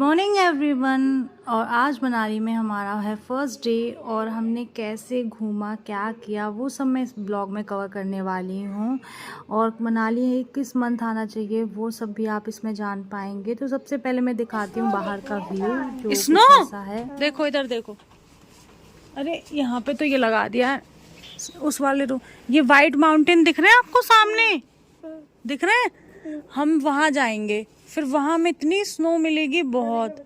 Morning everyone. और आज मनाली में हमारा है फर्स्ट डे और हमने कैसे घूमा क्या किया वो सब मैं इस ब्लॉग में कवर करने वाली हूँ। और मनाली किस मंथ आना चाहिए वो सब भी आप इसमें जान पाएंगे। तो सबसे पहले मैं दिखाती हूँ बाहर का व्यू जो कुछ ऐसा है। देखो इधर देखो, अरे यहाँ पे तो ये लगा दिया है उस वाले रूम। ये वाइट माउंटेन दिख रहे हैं आपको सामने, दिख रहे हैं? हम वहाँ जाएंगे, फिर वहाँ में इतनी स्नो मिलेगी बहुत।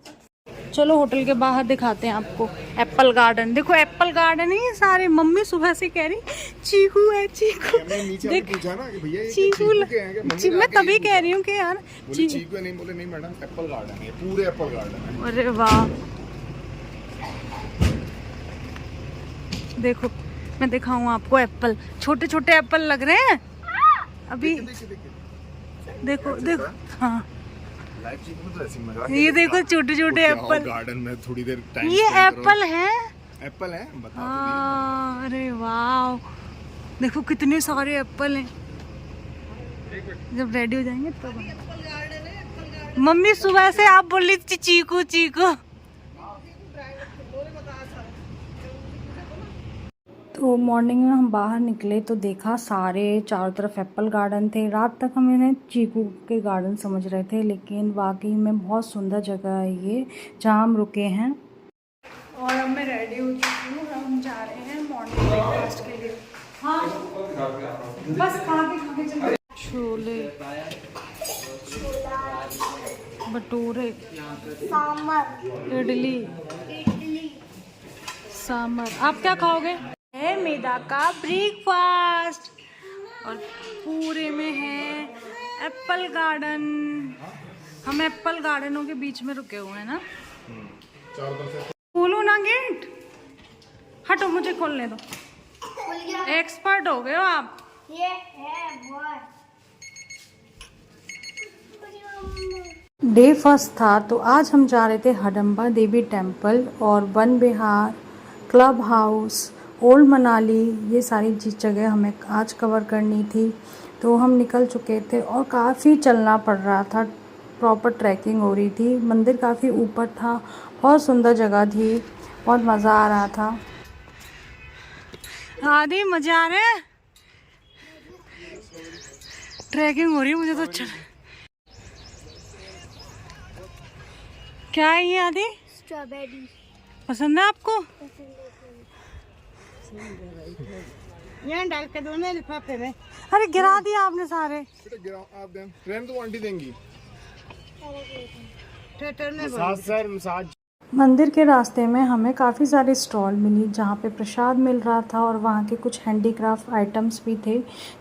चलो होटल के बाहर दिखाते हैं आपको एप्पल गार्डन। देखो एप्पल गार्डन है ये सारे। मम्मी सुबह से कह रही चीकू है चीकू। देख चीकू, मैं तभी कह रही हूँ कि यार चीकू नहीं बोले, नहीं मैडम एप्पल गार्डन है, पूरे एप्पल गार्डन है। अरे वाह, देखो मैं दिखाऊं आपको एप्पल, छोटे छोटे एप्पल लग रहे हैं अभी। देखो देखो, हाँ ये देखो छोटे छोटे एप्पल गार्डन में थोड़ी देर टाइम। ये एप्पल है, एप्पल है बता। अरे वाह, देखो कितने सारे एप्पल हैं। जब रेडी हो जाएंगे तो मम्मी सुबह से आप बोल रही थी चीकू चीकू। तो मॉर्निंग में हम बाहर निकले तो देखा सारे चारों तरफ एप्पल गार्डन थे। रात तक हम इन्हें चीकू के गार्डन समझ रहे थे, लेकिन वाकई में बहुत सुंदर जगह है ये जहाँ हम रुके हैं। और अब मैं रेडी हो चुकी हूँ, हम जा रहे हैं मॉर्निंग ब्रेकफास्ट के लिए। हाँ बस खा के चल। छोले भटूरे इडली सांभर। आप क्या खाओगे? है मैदा का ब्रेकफास्ट और पूरे में है एप्पल गार्डन। हम एप्पल गार्डनों के बीच में रुके हुए हैं ना। खोलो ना गेट, हटो मुझे खोलने दो। एक्सपर्ट हो गए हो आप। ये है डे फर्स्ट था तो आज हम जा रहे थे हडम्बा देवी टेम्पल और वन विहार, क्लब हाउस, ओल्ड मनाली, ये सारी जगह हमें आज कवर करनी थी। तो हम निकल चुके थे और काफ़ी चलना पड़ रहा था, प्रॉपर ट्रैकिंग हो रही थी। मंदिर काफ़ी ऊपर था, बहुत सुंदर जगह थी, बहुत मज़ा आ रहा था। आदि मज़े आ रहे हैं, ट्रैकिंग हो रही है मुझे तो अच्छा। क्या है ये आदि? स्ट्रॉबेरी पसंद है आपको? यहाँ डाल के दो ना लिफाफे में। अरे गिरा दिया आपने सारे। आप दें तो आंटी देंगी। मंदिर के रास्ते में हमें काफ़ी सारे स्टॉल मिली जहाँ पे प्रसाद मिल रहा था और वहाँ के कुछ हैंडीक्राफ्ट आइटम्स भी थे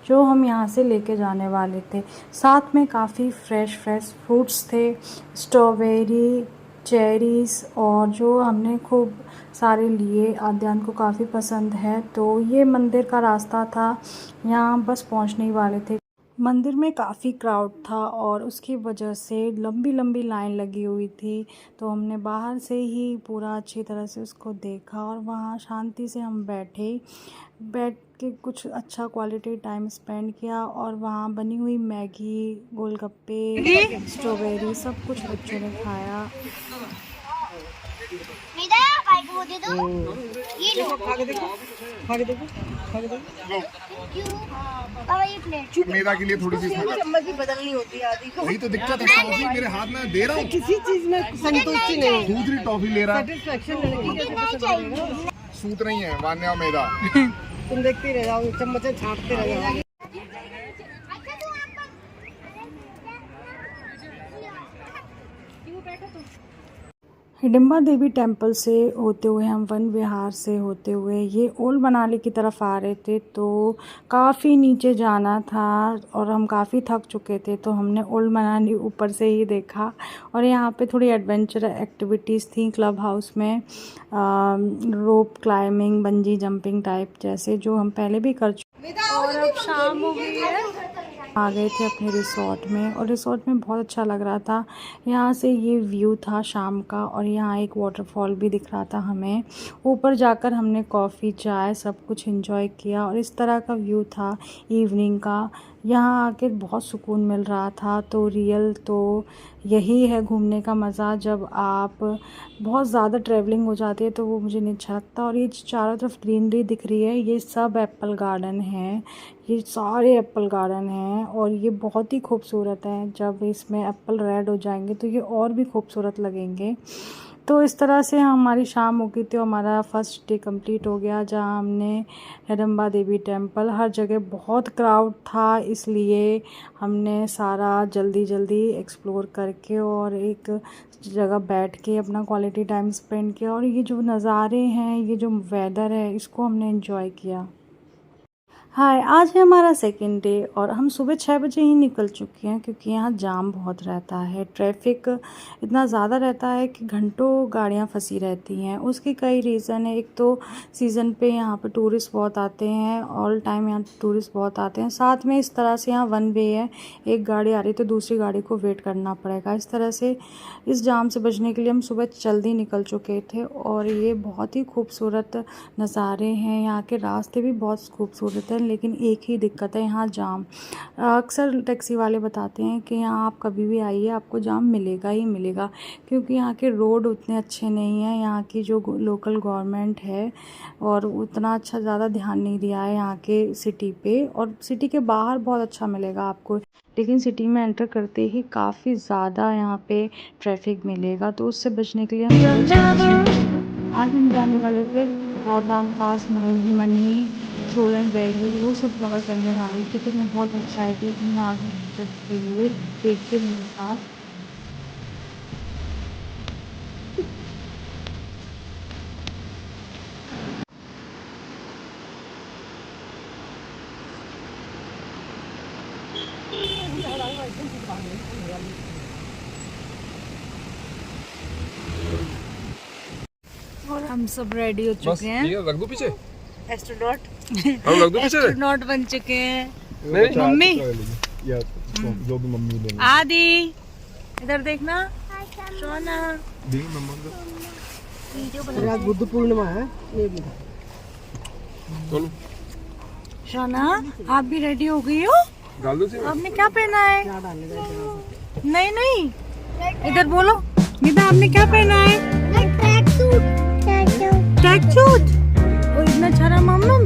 जो हम यहाँ से लेके जाने वाले थे। साथ में काफ़ी फ्रेश फ्रूट्स थे, स्ट्रॉबेरी, चेरीज़, और जो हमने खूब सारे लिए। आद्यान को काफ़ी पसंद है। तो ये मंदिर का रास्ता था, यहाँ बस पहुँचने ही वाले थे। मंदिर में काफ़ी क्राउड था और उसकी वजह से लंबी लंबी लाइन लगी हुई थी। तो हमने बाहर से ही पूरा अच्छी तरह से उसको देखा और वहाँ शांति से हम बैठ के कुछ अच्छा क्वालिटी टाइम स्पेंड किया। और वहाँ बनी हुई मैगी, गोलगप्पे, स्ट्रॉबेरी सब कुछ बच्चों ने खाया। दे दो, ये लो, खा के देखो। बाबा ये प्लेट मैदा के लिए थोड़ी सी चम्मच भी बदलनी होती है आदि को। वही तो दिक्कत है, टॉफी मेरे हाथ में दे रहा हूँ, किसी चीज में संतुष्टि नहीं, दूसरी टॉफी ले रहा है, सेटिस्फेक्शन नहीं। सूत नहीं है वान्या मैदा। तुम देखते रह जाओ, चम्मच से छांटते रह जाओ। हिडिंबा देवी टेम्पल से होते हुए हम वन विहार से होते हुए ये ओल्ड मनाली की तरफ आ रहे थे। तो काफ़ी नीचे जाना था और हम काफ़ी थक चुके थे, तो हमने ओल्ड मनाली ऊपर से ही देखा। और यहाँ पे थोड़ी एडवेंचर एक्टिविटीज़ थी क्लब हाउस में, rope climbing, bungee jumping type जैसे, जो हम पहले भी कर चुके। और अब शाम हो गई है, आ गए थे अपने रिसोर्ट में और रिसोर्ट में बहुत अच्छा लग रहा था। यहाँ से ये व्यू था शाम का और यहाँ एक वाटरफॉल भी दिख रहा था हमें। ऊपर जाकर हमने कॉफ़ी, चाय सब कुछ एंजॉय किया और इस तरह का व्यू था इवनिंग का। यहाँ आके बहुत सुकून मिल रहा था। तो रियल तो यही है घूमने का मज़ा, जब आप बहुत ज़्यादा ट्रैवलिंग हो जाती है तो वो मुझे नहीं अच्छा लगता। और ये चारों तरफ ग्रीनरी दिख रही है, ये सब एप्पल गार्डन है, ये सारे एप्पल गार्डन हैं और ये बहुत ही खूबसूरत हैं। जब इसमें एप्पल रेड हो जाएंगे तो ये और भी खूबसूरत लगेंगे। तो इस तरह से हमारी शाम हो गई थी, हमारा फर्स्ट डे कंप्लीट हो गया, जहाँ हमने हिडम्बा देवी टेम्पल, हर जगह बहुत क्राउड था इसलिए हमने सारा जल्दी जल्दी एक्सप्लोर करके और एक जगह बैठ के अपना क्वालिटी टाइम स्पेंड किया। और ये जो नज़ारे हैं, ये जो वेदर है, इसको हमने एंजॉय किया। हाय, आज है हमारा सेकंड डे और हम सुबह 6 बजे ही निकल चुके हैं क्योंकि यहाँ जाम बहुत रहता है, ट्रैफिक इतना ज़्यादा रहता है कि घंटों गाड़ियाँ फंसी रहती हैं। उसके कई रीज़न है, एक तो सीज़न पे यहाँ पे टूरिस्ट बहुत आते हैं, ऑल टाइम यहाँ टूरिस्ट बहुत आते हैं। साथ में इस तरह से यहाँ वन वे है, एक गाड़ी आ रही तो दूसरी गाड़ी को वेट करना पड़ेगा। इस तरह से इस जाम से बचने के लिए हम सुबह जल्दी निकल चुके थे। और ये बहुत ही खूबसूरत नज़ारे हैं, यहाँ के रास्ते भी बहुत खूबसूरत हैं, लेकिन एक ही दिक्कत है, यहाँ जाम। अक्सर टैक्सी वाले बताते हैं कि यहाँ आप कभी भी आइए आपको जाम मिलेगा ही मिलेगा, क्योंकि यहाँ के रोड उतने अच्छे नहीं हैं। यहाँ की जो लोकल गवर्नमेंट है और उतना अच्छा ज़्यादा ध्यान नहीं दिया है यहाँ के सिटी पे। और सिटी के बाहर बहुत अच्छा मिलेगा आपको, लेकिन सिटी में एंटर करते ही काफ़ी ज़्यादा यहाँ पे ट्रैफिक मिलेगा। तो उससे बचने के लिए आज हम जाने वाले थे रोहतांग पास, मनी, सोलन वैली, वो सब कवर करने वाली थी। तो मैं बहुत एक्साइटेड हूँ आगे हुए देखते मेरे साथ। और हम सब रेडी हो चुके हैं, रख दो पीछे, एस्ट्रोनॉट हम रख दो पीछे, एस्ट्रोनॉट बन चुके हैं। नहीं मम्मी या जो भी मम्मी लेंगे। आदि इधर देखना, सोना देख मम्मा वीडियो आज बुद्ध पूर्णिमा है, ये भी चलो सोना, आप भी रेडी हो गई हो? डाल दो इसमें। आपने क्या पहना है? क्या डालने का? नहीं नहीं, इधर बोलो, गीता आपने क्या पहना है? Track suit. Track suit. ओ इतना छारा मम्मम,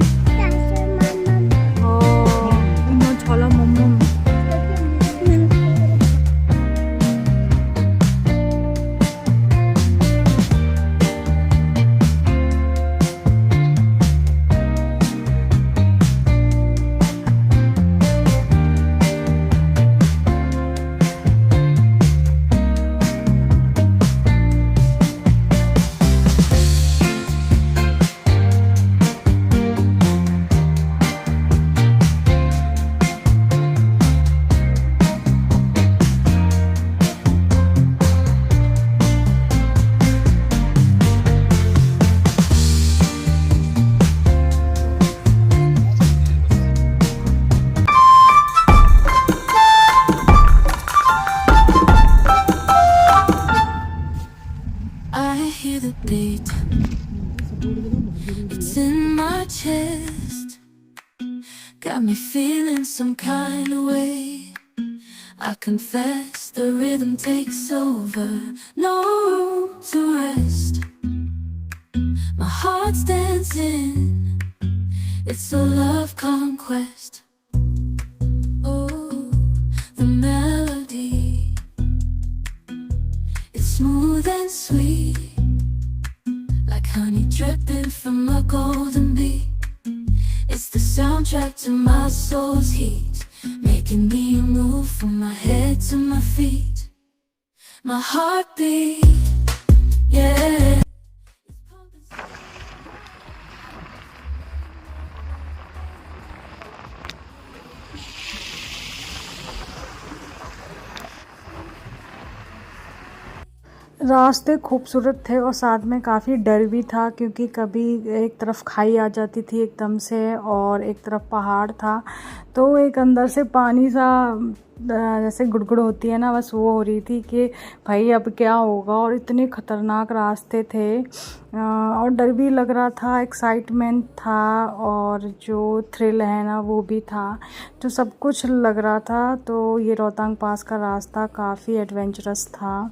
ओ इतना छाला मम्मम। Hear the beat, it's in my chest, got me feeling some kind of way. I confess the rhythm takes over, no room to rest. My heart's dancing, it's a love conquest. Oh, the melody, it's smooth and sweet, like honey dripping from a golden bee. It's the soundtrack to my soul's heat, making me move from my head to my feet. My heartbeat, yeah. रास्ते खूबसूरत थे और साथ में काफ़ी डर भी था, क्योंकि कभी एक तरफ खाई आ जाती थी एकदम से और एक तरफ पहाड़ था, तो एक अंदर से पानी सा जैसे गुड़गुड़ होती है ना, बस वो हो रही थी कि भाई अब क्या होगा। और इतने ख़तरनाक रास्ते थे और डर भी लग रहा था, एक्साइटमेंट था और जो थ्रिल है ना वो भी था, तो सब कुछ लग रहा था। तो ये रोहतांग पास का रास्ता काफ़ी एडवेंचरस था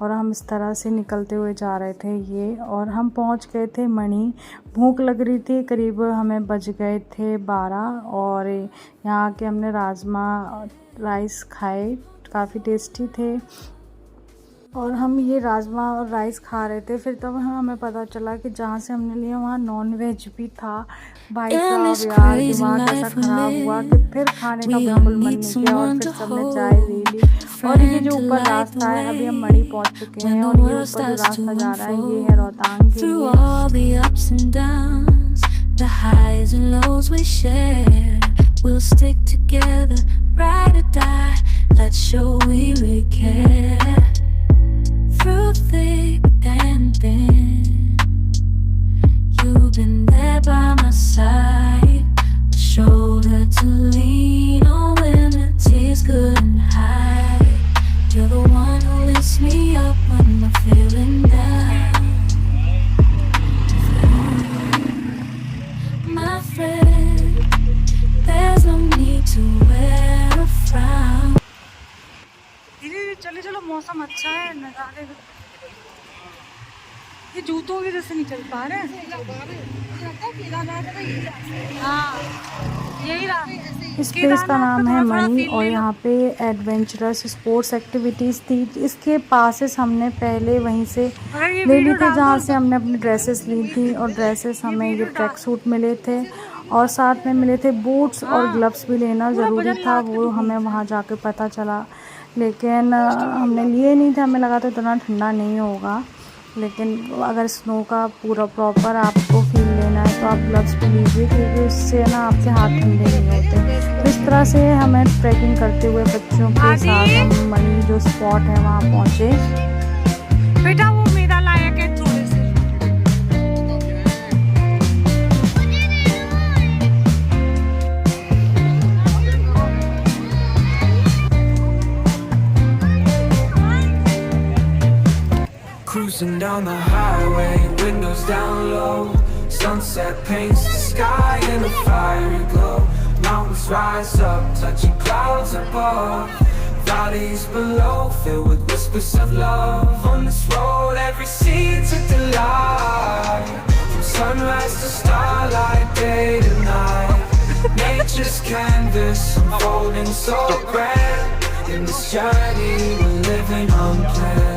और हम इस तरह से निकलते हुए जा रहे थे ये। और हम पहुंच गए थे मणि। भूख लग रही थी, करीब हमें बज गए थे 12 और यहाँ आके हमने राजमा राइस खाए, काफ़ी टेस्टी थे। और हम ये राजमा और राइस खा रहे थे, फिर तब हमें पता चला कि जहाँ से हमने लिया वहाँ नॉन वेज भी था। भाई साहब यार दिमाग ऐसा ख़राब हुआ कि फिर खाने का बिल्कुल मन नहीं किया और फिर सबने चाय ले ली। और ये जो ऊपर रास्ता है, अभी हम मणि पहुँच चुके हैं और ये ऊपर जो रास्ता जा रहा है ये है रोहतांग के लिए। Through thick and thin, you've been there by my side, a shoulder to lean on when the tears couldn't hide. You're the one who lifts me up when I'm feeling down. My friend, there's no need to wear a frown. धीरे चले चलो, मौसम अच्छा है, नज़ारे। ये जूतों की जैसे नहीं चल पा रहे हैं। हाँ यही रहा। इस प्लेस का नाम है मणि और यहाँ पे एडवेंचरस स्पोर्ट्स एक्टिविटीज़ थी। इसके पासेस हमने पहले वहीं से ले ली थी जहाँ से हमने अपनी ड्रेसेस ली थी। और ड्रेसेस हमें ये ट्रैक सूट मिले थे और साथ में मिले थे बूट्स और ग्लव्स भी लेना ज़रूरी था, वो हमें वहाँ जाके पता चला। लेकिन हमने लिए नहीं थे, हमें लगा था इतना ठंडा नहीं होगा। लेकिन अगर स्नो का पूरा प्रॉपर आपको फील लेना है तो आप ग्लव्स भी लीजिए, क्योंकि उससे ना आपके हाथ ठंडे नहीं होते। तो इस तरह से हमें ट्रैकिंग करते हुए बच्चों के साथ हम मणि जो स्पॉट है वहाँ पहुँचे। बेटा वो मेरा लायक है थोड़े से। Cruising down the highway, windows down low. Sunset paints the sky in a fiery glow. Mountains rise up, touching clouds above. Valleys below, filled with whispers of love. On this road, every scene's a delight. From sunrise to starlight, day to night. Nature's canvas, unfolding so grand. In this journey, we're living unplanned.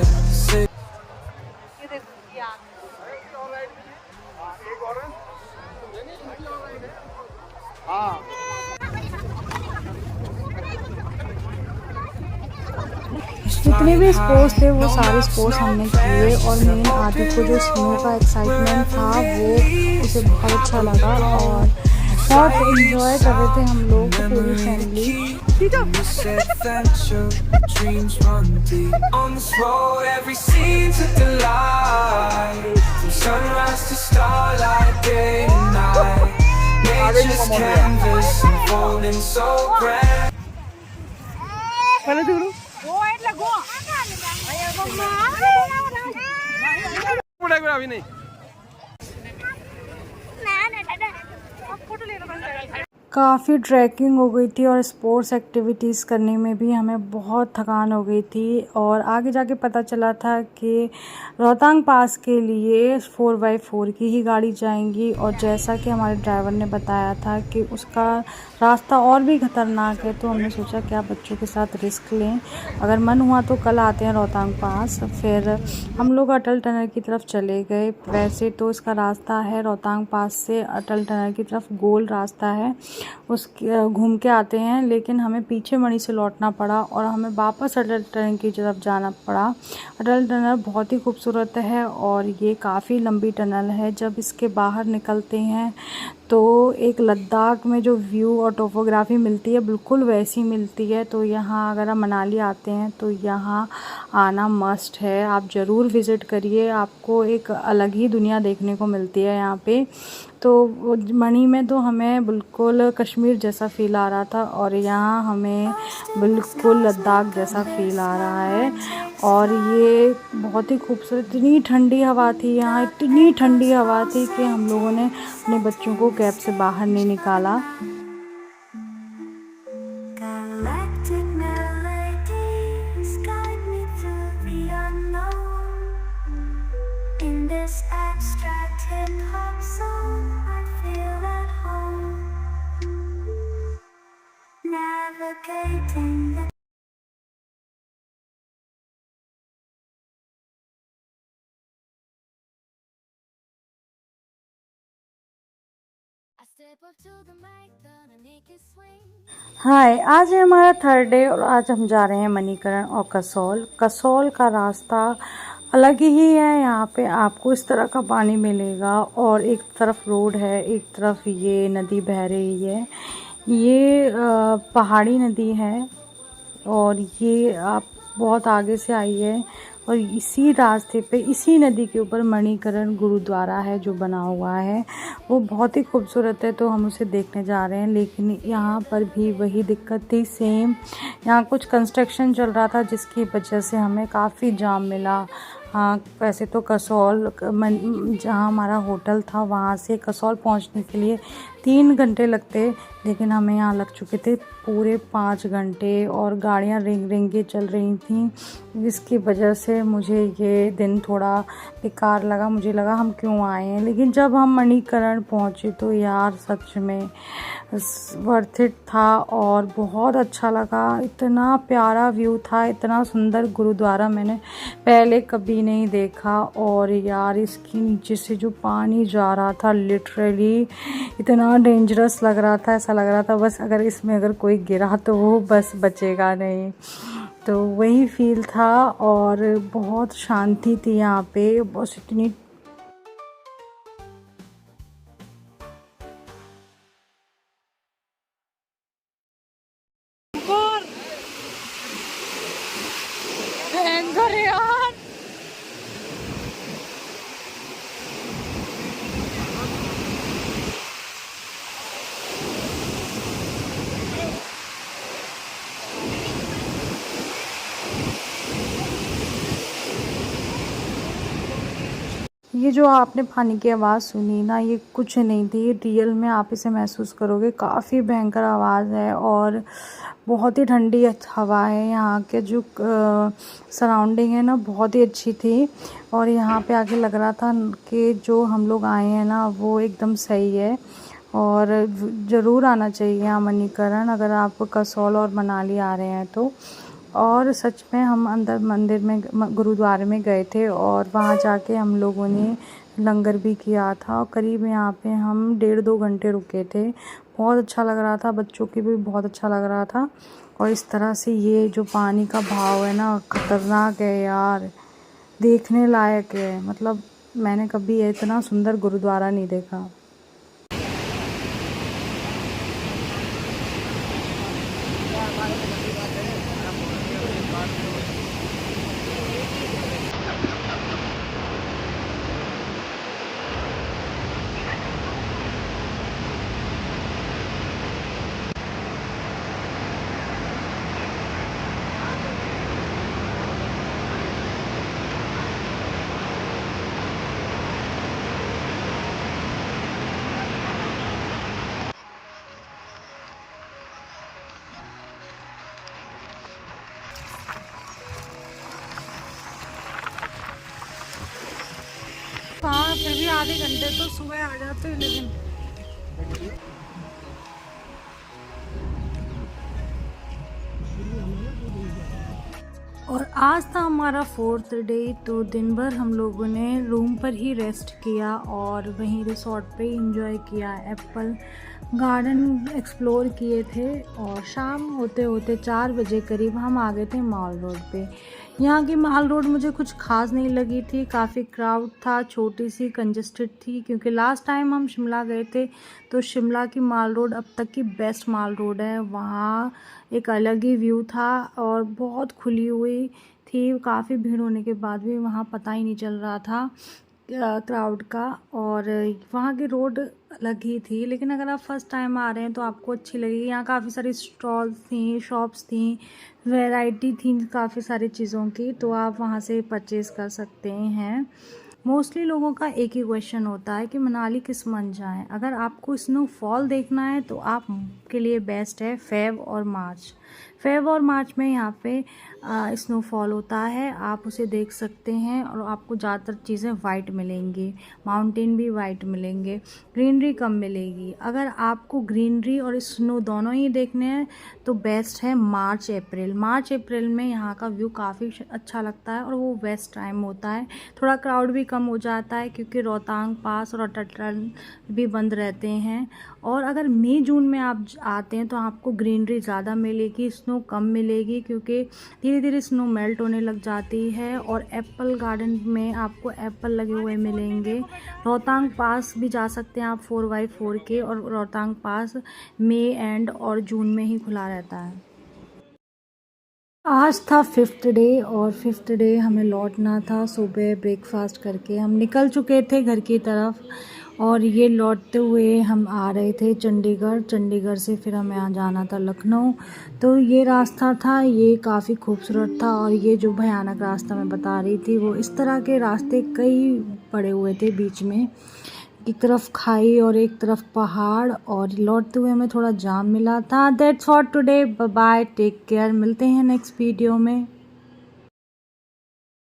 जितने भी sports थे वो सारे sports हमने किए और main आगे को जो स्नो का एक्साइटमेंट था वो उसे बहुत अच्छा लगा और बहुत एंजॉय कर रहे थे हम लोग पूरी फैमिली। अभी नहीं काफ़ी ट्रैकिंग हो गई थी और स्पोर्ट्स एक्टिविटीज़ करने में भी हमें बहुत थकान हो गई थी। और आगे जाके पता चला था कि रोहतांग पास के लिए 4x4 की ही गाड़ी जाएंगी और जैसा कि हमारे ड्राइवर ने बताया था कि उसका रास्ता और भी ख़तरनाक है, तो हमने सोचा क्या बच्चों के साथ रिस्क लें, अगर मन हुआ तो कल आते हैं रोहतांग पास। फिर हम लोग अटल टनल की तरफ चले गए। वैसे तो इसका रास्ता है रोहतांग पास से अटल टनल की तरफ, गोल रास्ता है, उसके घूम के आते हैं, लेकिन हमें पीछे मणि से लौटना पड़ा और हमें वापस अटल टनल की तरफ जाना पड़ा। अटल टनल बहुत ही खूबसूरत है और ये काफ़ी लंबी टनल है। जब इसके बाहर निकलते हैं तो एक लद्दाख में जो व्यू और टोपोग्राफी मिलती है बिल्कुल वैसी मिलती है। तो यहाँ अगर आप मनाली आते हैं तो यहाँ आना मस्ट है, आप ज़रूर विज़िट करिए, आपको एक अलग ही दुनिया देखने को मिलती है यहाँ पे। तो मणि में तो हमें बिल्कुल कश्मीर जैसा फ़ील आ रहा था और यहाँ हमें बिल्कुल लद्दाख जैसा फ़ील आ रहा है। और ये बहुत ही खूबसूरत, इतनी ठंडी हवा थी यहाँ, इतनी ठंडी हवा थी कि हम लोगों ने अपने बच्चों को कैब से बाहर नहीं निकाला। Galactic melodies guide me through the unknown. In this abstract hip-hop song, I feel at home. Navigating the I step up to the mic, gonna make it swing. हाय, आज है हमारा थर्ड डे और आज हम जा रहे हैं मणिकरण और कसौल। कसौल का रास्ता अलग ही है, यहाँ पे आपको इस तरह का पानी मिलेगा और एक तरफ रोड है, एक तरफ ये नदी बह रही है। ये पहाड़ी नदी है और ये आप बहुत आगे से आई है और इसी रास्ते पे, इसी नदी के ऊपर मणिकरण गुरुद्वारा है जो बना हुआ है, वो बहुत ही खूबसूरत है। तो हम उसे देखने जा रहे हैं, लेकिन यहाँ पर भी वही दिक्कत थी सेम, यहाँ कुछ कंस्ट्रक्शन चल रहा था जिसकी वजह से हमें काफ़ी जाम मिला। हाँ, वैसे तो कसौल जहाँ हमारा होटल था वहाँ से कसौल पहुँचने के लिए 3 घंटे लगते, लेकिन हमें यहाँ लग चुके थे पूरे 5 घंटे और गाड़ियाँ रिंग के चल रही थी, जिसकी वजह से मुझे ये दिन थोड़ा बेकार लगा। मुझे लगा हम क्यों आए हैं, लेकिन जब हम मणिकरण पहुँचे तो यार सच में वर्थ इट था और बहुत अच्छा लगा। इतना प्यारा व्यू था, इतना सुंदर गुरुद्वारा मैंने पहले कभी नहीं देखा। और यार इसके नीचे से जो पानी जा रहा था लिटरली इतना डेंजरस लग रहा था, ऐसा लग रहा था बस अगर कोई गिरा तो वो बस बचेगा नहीं। तो वही फील था और बहुत शांति थी यहाँ पे, बस इतनी ये जो आपने पानी की आवाज़ सुनी ना, ये कुछ नहीं थी, रियल में आप इसे महसूस करोगे। काफ़ी भयंकर आवाज़ है और बहुत ही ठंडी हवा है। यहाँ के जो सराउंडिंग है ना बहुत ही अच्छी थी और यहाँ पे आके लग रहा था कि जो हम लोग आए हैं ना वो एकदम सही है और ज़रूर आना चाहिए यहाँ मणिकरण अगर आप कसौल और मनाली आ रहे हैं तो। और सच में हम अंदर मंदिर में, गुरुद्वारे में गए थे और वहाँ जाके हम लोगों ने लंगर भी किया था और करीब यहाँ पे हम 1.5-2 घंटे रुके थे। बहुत अच्छा लग रहा था, बच्चों के भी बहुत अच्छा लग रहा था। और इस तरह से ये जो पानी का भाव है ना ख़तरनाक है यार, देखने लायक है। मतलब मैंने कभी इतना सुंदर गुरुद्वारा नहीं देखा। हाँ, फिर भी आधे घंटे तो सुबह आ जाते हैं, लेकिन और आज था हमारा 4th डे। तो दिन भर हम लोगों ने रूम पर ही रेस्ट किया और वहीं रिसोर्ट पे एंजॉय किया, एप्पल गार्डन एक्सप्लोर किए थे और शाम होते होते 4 बजे करीब हम आ गए थे मॉल रोड पे। यहाँ की माल रोड मुझे कुछ खास नहीं लगी थी, काफ़ी क्राउड था, छोटी सी कंजस्टेड थी, क्योंकि लास्ट टाइम हम शिमला गए थे तो शिमला की माल रोड अब तक की बेस्ट माल रोड है। वहाँ एक अलग ही व्यू था और बहुत खुली हुई थी, काफ़ी भीड़ होने के बाद भी वहाँ पता ही नहीं चल रहा था क्राउड का, और वहाँ की रोड अलग ही थी। लेकिन अगर आप फर्स्ट टाइम आ रहे हैं तो आपको अच्छी लगेगी। यहाँ काफ़ी सारी स्टॉल्स थी, शॉप्स थी, वैरायटी थी काफ़ी सारी चीज़ों की, तो आप वहाँ से परचेज़ कर सकते हैं। मोस्टली लोगों का एक ही क्वेश्चन होता है कि मनाली किस मंथ जाएं। अगर आपको स्नोफॉल देखना है तो आपके लिए बेस्ट है फेब और मार्च। फेब और मार्च में यहाँ पे स्नोफॉल होता है, आप उसे देख सकते हैं और आपको ज़्यादातर चीज़ें वाइट मिलेंगी, माउंटेन भी वाइट मिलेंगे, ग्रीनरी कम मिलेगी। अगर आपको ग्रीनरी और स्नो दोनों ही देखने हैं तो बेस्ट है मार्च अप्रैल। मार्च अप्रैल में यहाँ का व्यू काफ़ी अच्छा लगता है और वो बेस्ट टाइम होता है। थोड़ा क्राउड भी कम हो जाता है क्योंकि रोहतांग पास और अटल भी बंद रहते हैं। और अगर मई जून में आप आते हैं तो आपको ग्रीनरी ज़्यादा मिलेगी, स्नो कम मिलेगी, क्योंकि धीरे धीरे स्नो मेल्ट होने लग जाती है। और एप्पल गार्डन में आपको एप्पल लगे हुए मिलेंगे। रोहतांग पास भी जा सकते हैं आप 4x4 के, और रोहतांग पास मई एंड और जून में ही खुला रहता है। आज था 5th डे और 5th डे हमें लौटना था। सुबह ब्रेकफास्ट करके हम निकल चुके थे घर की तरफ, और ये लौटते हुए हम आ रहे थे चंडीगढ़ से फिर हमें यहाँ जाना था लखनऊ। तो ये रास्ता था, ये काफ़ी खूबसूरत था। और ये जो भयानक रास्ता मैं बता रही थी, वो इस तरह के रास्ते कई पड़े हुए थे बीच में, एक तरफ खाई और एक तरफ पहाड़, और लौटते हुए हमें थोड़ा जाम मिला था। That's for today, bye bye, take care, मिलते हैं नेक्स्ट वीडियो में।